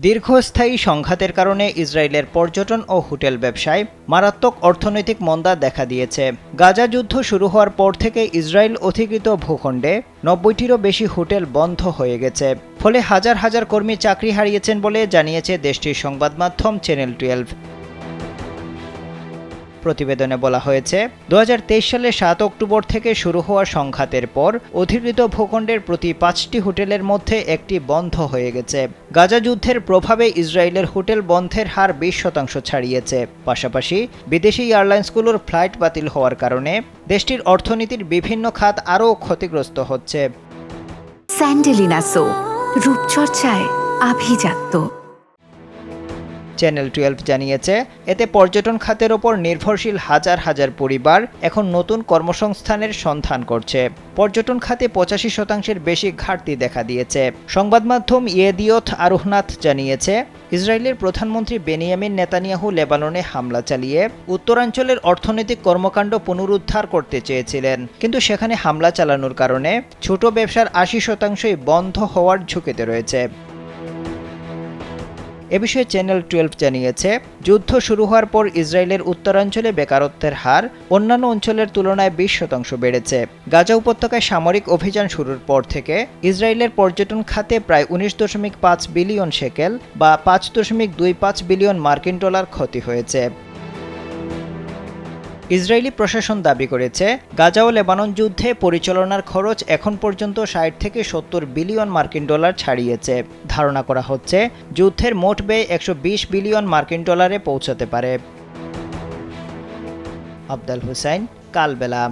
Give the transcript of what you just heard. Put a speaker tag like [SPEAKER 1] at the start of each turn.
[SPEAKER 1] দীর্ঘস্থায়ী সংঘাতের কারণে ইসরায়েলের পর্যটন ও হোটেল ব্যবসায় মারাত্মক অর্থনৈতিক মন্দা দেখা দিয়েছে। গাজা যুদ্ধ শুরু হওয়ার পর থেকে ইসরায়েল অধিকৃত ভূখণ্ডে ৯০টিরও বেশি হোটেল বন্ধ হয়ে গেছে। ফলে হাজার হাজার কর্মী চাকরি হারিয়েছেন বলে জানিয়েছে দেশটির সংবাদ মাধ্যম চ্যানেল 12। প্রতিবেদনে বলা হয়েছে, ২০২৩ সালের ৭ অক্টোবর থেকে শুরু হওয়া সংঘাতের পর অধিকৃত ভূখণ্ডের প্রতি ৫টি হোটেলের মধ্যে একটি বন্ধ হয়ে গেছে। গাজা যুদ্ধের প্রভাবে ইসরায়েলের হোটেল বন্ধের হার ২০% ছাড়িয়েছে। পাশাপাশি বিদেশি এয়ারলাইন্সগুলোর ফ্লাইট বাতিল হওয়ার কারণে দেশটির অর্থনীতির বিভিন্ন খাত আরও ক্ষতিগ্রস্ত হচ্ছে।
[SPEAKER 2] স্যান্ডেলিনা সো, রূপচর্চায় আভিজাত্য।
[SPEAKER 1] চ্যানেল 12 জানিয়েছে, এতে পর্যটন খাতের ওপর নির্ভরশীল হাজার হাজার পরিবার এখন নতুন কর্মসংস্থানের সন্ধান করছে। পর্যটন খাতে ৮৫% বেশি ঘাটতি দেখা দিয়েছে। সংবাদ মাধ্যম ইয়েদিওথ আরোহনাথ জানিয়েছে, ইসরায়েলের প্রধানমন্ত্রী বেনিয়ামিন নেতানিয়াহু লেবাননে হামলা চালিয়ে উত্তরাঞ্চলের অর্থনৈতিক কর্মকাণ্ড পুনরুদ্ধার করতে চেয়েছিলেন, কিন্তু সেখানে হামলা চালানোর কারণে ছোট ব্যবসার ৮০%ই বন্ধ হওয়ার ঝুঁকিতে রয়েছে। এ বিষয়ে চ্যানেল 12 জানিয়েছে, যুদ্ধ শুরু হওয়ার পর ইসরায়েলের উত্তরাঞ্চলে বেকারত্বের হার অন্যান্য অঞ্চলের তুলনায় ২০% বেড়েছে। গাজা উপত্যকায় সামরিক অভিযান শুরুর পর থেকে ইসরায়েলের পর্যটন খাতে প্রায় ১৯.৫ বিলিয়ন শেকেল বা ৫.২৫ বিলিয়ন মার্কিন ডলার ক্ষতি হয়েছে। ইসরায়েলি প্রশাসন দাবি করেছে, গাজা ও লেবানন যুদ্ধে পরিচালনার খরচ এখন পর্যন্ত ৬০ থেকে ৭০ বিলিয়ন মার্কিন ডলার ছাড়িয়েছে। ধারণা করা হচ্ছে, যুদ্ধের মোট ব্যয় ১২০ বিলিয়ন মার্কিন ডলারে পৌঁছাতে পারে। আবদাল হুসাইন, কালবেলা।